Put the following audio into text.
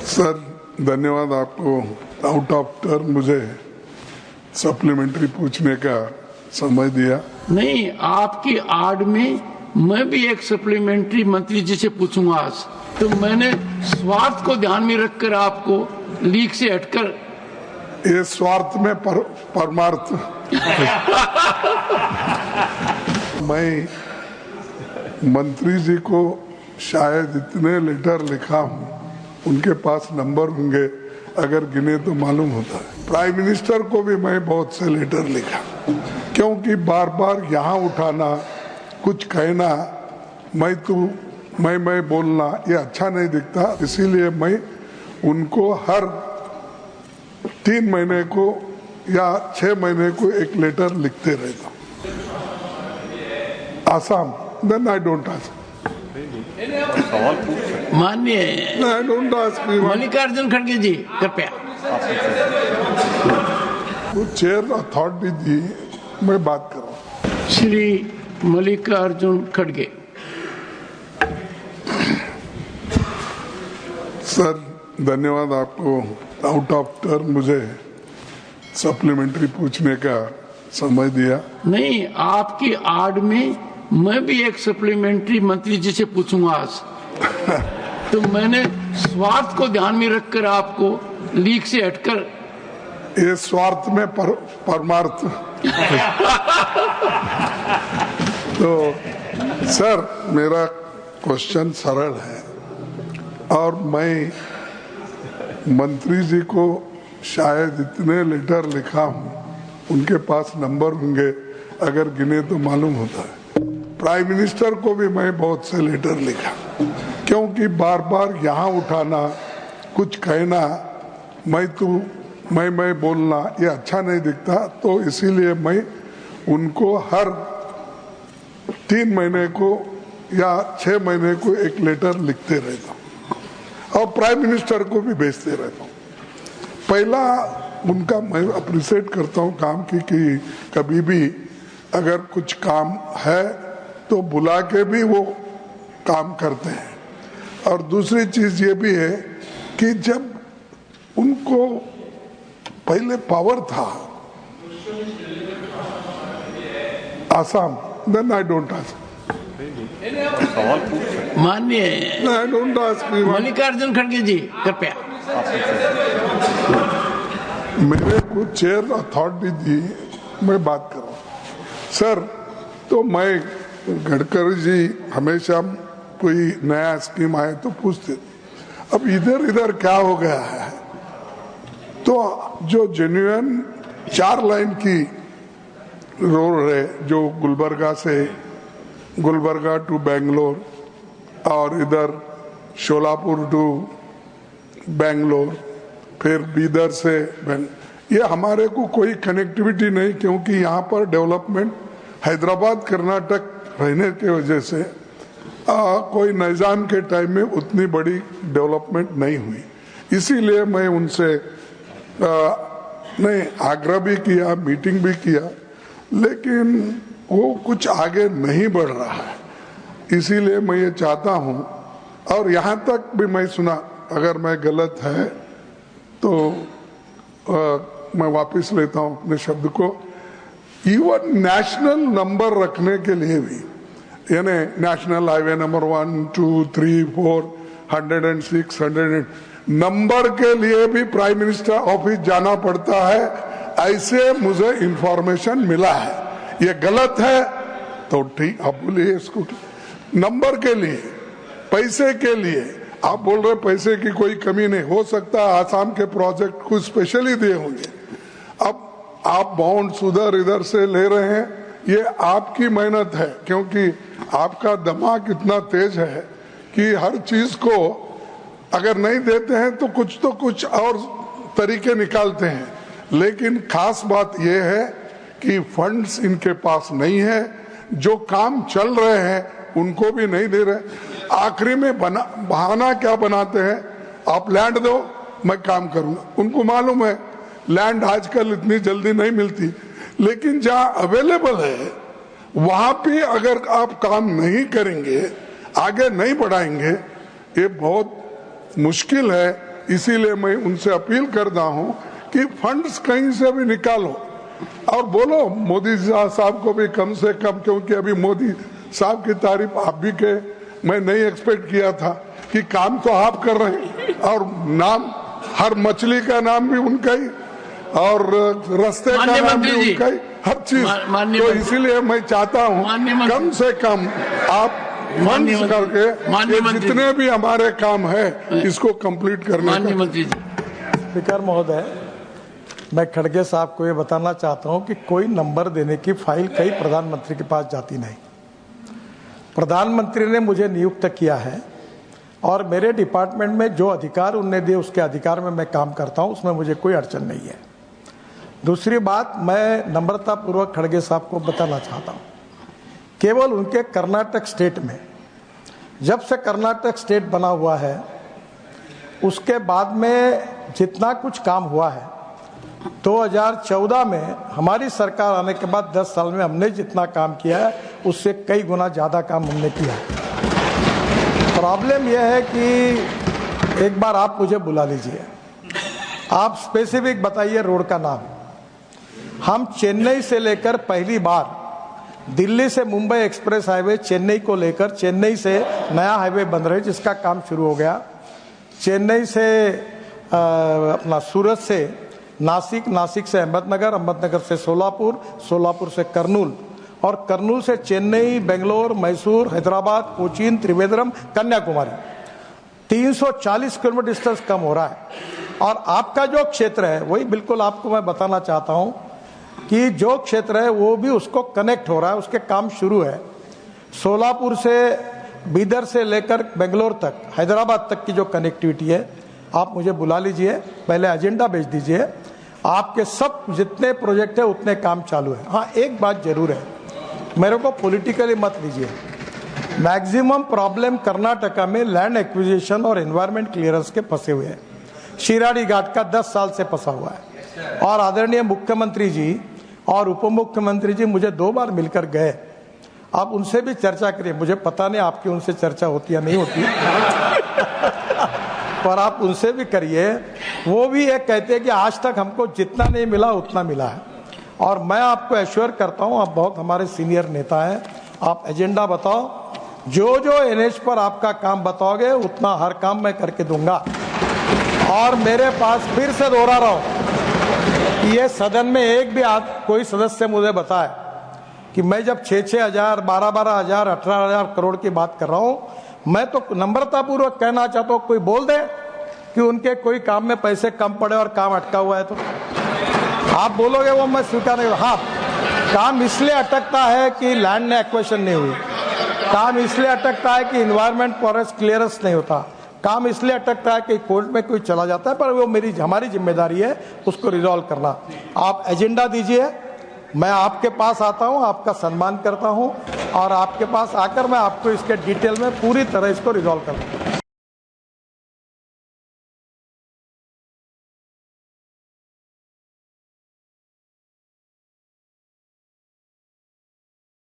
Sir धन्यवाद आपको out of term मुझे सप्लीमेंट्री पूछने का समय दिया। नहीं, आपकी आड़ में मैं भी एक सप्लीमेंट्री मंत्री जी से पूछूंगा आज। तो मैंने स्वार्थ को ध्यान में रखकर आपको लीक से हटकर ये स्वार्थ में परमार्थ मैं मंत्री जी को शायद इतने लेटर लिखा हूं, उनके पास नंबर होंगे, अगर गिने तो मालूम होता है। प्राइम मिनिस्टर को भी मैं बहुत से लेटर लिखा, क्योंकि बार बार यहाँ उठाना, कुछ कहना, मैं बोलना ये अच्छा नहीं दिखता। इसीलिए मैं उनको हर 3 महीने को या 6 महीने को एक लेटर लिखते रहता हूँ। Assam, then I don't ask. माननीय आई डोंट आस्क। मल्लिकार्जुन खड़गे जी कृपया। वो चेयर अथॉरिटी दी, मैं बात कर रहा हूँ। श्री मल्लिकार्जुन खड़गे। सर धन्यवाद आपको आउट ऑफ टर्म मुझे सप्लीमेंट्री पूछने का समय दिया। नहीं, आपकी आड़ में मैं भी एक सप्लीमेंट्री मंत्री जी से पूछूंगा आज। तो मैंने स्वार्थ को ध्यान में रखकर आपको लीक से हटकर ये स्वार्थ में परमार्थ तो सर मेरा क्वेश्चन सरल है और मैं मंत्री जी को शायद इतने लेटर लिखा हूं, उनके पास नंबर होंगे, अगर गिने तो मालूम होता है। प्राइम मिनिस्टर को भी मैं बहुत से लेटर लिखा, क्योंकि बार बार यहाँ उठाना, कुछ कहना, मैं बोलना ये अच्छा नहीं दिखता। तो इसीलिए मैं उनको हर 3 महीने को या 6 महीने को एक लेटर लिखते रहता हूँ और प्राइम मिनिस्टर को भी भेजते रहता हूँ। पहला उनका मैं अप्रिशिएट करता हूँ काम की, कि कभी भी अगर कुछ काम है तो बुला के भी वो काम करते हैं। और दूसरी चीज ये भी है कि जब उनको पहले पावर था, Assam, then I don't ask. माननीय आई डोंट आस्क। मल्लिकार्जुन खड़गे जी कृपया। मेरे को चेयर अथॉरिटी दी, मैं बात कर रहा हूँ। सर तो मैं गडकरी जी हमेशा कोई नया स्कीम आए तो पूछते, अब इधर क्या हो गया है। तो जो जेन्युइन 4 लाइन की रोड है, जो गुलबर्गा टू बेंगलोर और इधर शोलापुर टू बेंगलोर, फिर बीदर से ये हमारे को कोई कनेक्टिविटी नहीं, क्योंकि यहाँ पर डेवलपमेंट हैदराबाद कर्नाटक रहने की वजह से कोई निजाम के टाइम में उतनी बड़ी डेवलपमेंट नहीं हुई। इसीलिए मैं उनसे नहीं आग्रह भी किया, मीटिंग भी किया, लेकिन वो कुछ आगे नहीं बढ़ रहा है। इसीलिए मैं ये चाहता हूँ, और यहाँ तक भी मैं सुना, अगर मैं गलत है तो मैं वापस लेता हूँ अपने शब्द को। इवन नेशनल नंबर रखने के लिए भी, यानी नेशनल हाईवे नंबर 1, 2, 3, 4, 106, 108 नंबर के लिए भी प्राइम मिनिस्टर ऑफिस जाना पड़ता है, ऐसे मुझे इंफॉर्मेशन मिला है। ये गलत है तो ठीक, आप बोलिए इसको। नंबर के लिए, पैसे के लिए आप बोल रहे पैसे की कोई कमी नहीं हो सकता, आसाम के प्रोजेक्ट कुछ स्पेशली दिए होंगे। अब आप बॉन्ड्स उधर इधर से ले रहे हैं, ये आपकी मेहनत है, क्योंकि आपका दिमाग इतना तेज है कि हर चीज को अगर नहीं देते हैं तो कुछ और तरीके निकालते हैं। लेकिन खास बात यह है कि फंड्स इनके पास नहीं है, जो काम चल रहे हैं उनको भी नहीं दे रहे। आखिरी में बहाना क्या बनाते हैं, आप लैंड दो मैं काम करूंगा। उनको मालूम है लैंड आजकल इतनी जल्दी नहीं मिलती, लेकिन जहां अवेलेबल है वहां पे अगर आप काम नहीं करेंगे, आगे नहीं बढ़ाएंगे, ये बहुत मुश्किल है इसीलिए मैं उनसे अपील करता हूं कि फंड्स कहीं से भी निकालो और बोलो मोदी साहब को भी कम से कम, क्योंकि अभी मोदी साहब की तारीफ आप भी के, मैं नहीं एक्सपेक्ट किया था कि काम तो आप कर रहे हैं और नाम हर मछली का नाम भी उनका ही और रास्ते का नाम भी उनका ही, हर चीज। तो इसीलिए मैं चाहता हूं कम से कम आप फंड्स करके ये जितने भी हमारे काम है इसको कंप्लीट करने का। मंत्री जी, स्पीकर महोदय, मैं खड़गे साहब को ये बताना चाहता हूं कि कोई नंबर देने की फाइल कई प्रधानमंत्री के पास जाती नहीं। प्रधानमंत्री ने मुझे नियुक्त किया है और मेरे डिपार्टमेंट में जो अधिकार उनने दिए उसके अधिकार में मैं काम करता हूं, उसमें मुझे कोई अड़चन नहीं है। दूसरी बात, मैं नम्रतापूर्वक खड़गे साहब को बताना चाहता हूं, केवल उनके कर्नाटक स्टेट में, जब से कर्नाटक स्टेट बना हुआ है उसके बाद में जितना कुछ काम हुआ है, 2014 में हमारी सरकार आने के बाद 10 साल में हमने जितना काम किया है उससे कई गुना ज़्यादा काम हमने किया है। प्रॉब्लम यह है कि एक बार आप मुझे बुला लीजिए, आप स्पेसिफिक बताइए रोड का नाम। हम चेन्नई से लेकर पहली बार दिल्ली से मुंबई एक्सप्रेस हाईवे चेन्नई को लेकर, चेन्नई से नया हाईवे बन रहा है जिसका काम शुरू हो गया, चेन्नई से अपना सूरत से नासिक, नासिक से अहमदनगर, अहमदनगर से सोलापुर, सोलापुर से कर्नूल और कर्नूल से चेन्नई, बेंगलोर, मैसूर, हैदराबाद, कोचीन, त्रिवेंद्रम, कन्याकुमारी। 340 किलोमीटर डिस्टेंस कम हो रहा है। और आपका जो क्षेत्र है वही बिल्कुल आपको मैं बताना चाहता हूं कि जो क्षेत्र है वो भी उसको कनेक्ट हो रहा है, उसके काम शुरू है। सोलापुर से, बीदर से लेकर बेंगलोर तक, हैदराबाद तक की जो कनेक्टिविटी है, आप मुझे बुला लीजिए, पहले एजेंडा भेज दीजिए, आपके सब जितने प्रोजेक्ट है उतने काम चालू है। हाँ, एक बात जरूर है, मेरे को पॉलिटिकली मत लीजिए, मैक्सिमम प्रॉब्लम कर्नाटका में लैंड एक्विजिशन और एनवायरमेंट क्लियरेंस के फंसे हुए हैं। शिराडी घाट का 10 साल से फंसा हुआ है और आदरणीय मुख्यमंत्री जी और उप मुख्यमंत्री जी मुझे 2 बार मिलकर गए। आप उनसे भी चर्चा करिए, मुझे पता नहीं आपकी उनसे चर्चा होती या नहीं होती पर आप उनसे भी करिए। वो भी ये कहते हैं कि आज तक हमको जितना नहीं मिला उतना मिला है। और मैं आपको एश्योर करता हूं, आप बहुत हमारे सीनियर नेता हैं, आप एजेंडा बताओ, जो जो एनएच पर आपका काम बताओगे उतना हर काम मैं करके दूंगा। और मेरे पास फिर से दोहरा रहा हूं कि ये सदन में एक भी कोई सदस्य मुझे बताए कि मैं जब 6-6 हजार, 12-12 हजार, 18 हजार करोड़ की बात कर रहा हूं, मैं तो नम्रतापूर्वक कहना चाहता हूं, कोई बोल दे कि उनके कोई काम में पैसे कम पड़े और काम अटका हुआ है तो आप बोलोगे वो मैं स्वीकार नहीं। हाँ, काम इसलिए अटकता है कि लैंड ने एक्वेशन नहीं हुई, काम इसलिए अटकता है कि इन्वायरमेंट फॉरेस्ट क्लियरेंस नहीं होता, काम इसलिए अटकता है कि कोर्ट में कोई चला जाता है, पर वो हमारी जिम्मेदारी है उसको रिजॉल्व करना। आप एजेंडा दीजिए, मैं आपके पास आता हूं, आपका सम्मान करता हूं और आपके पास आकर मैं आपको इसके डिटेल में पूरी तरह इसको रिजॉल्व करूंगा।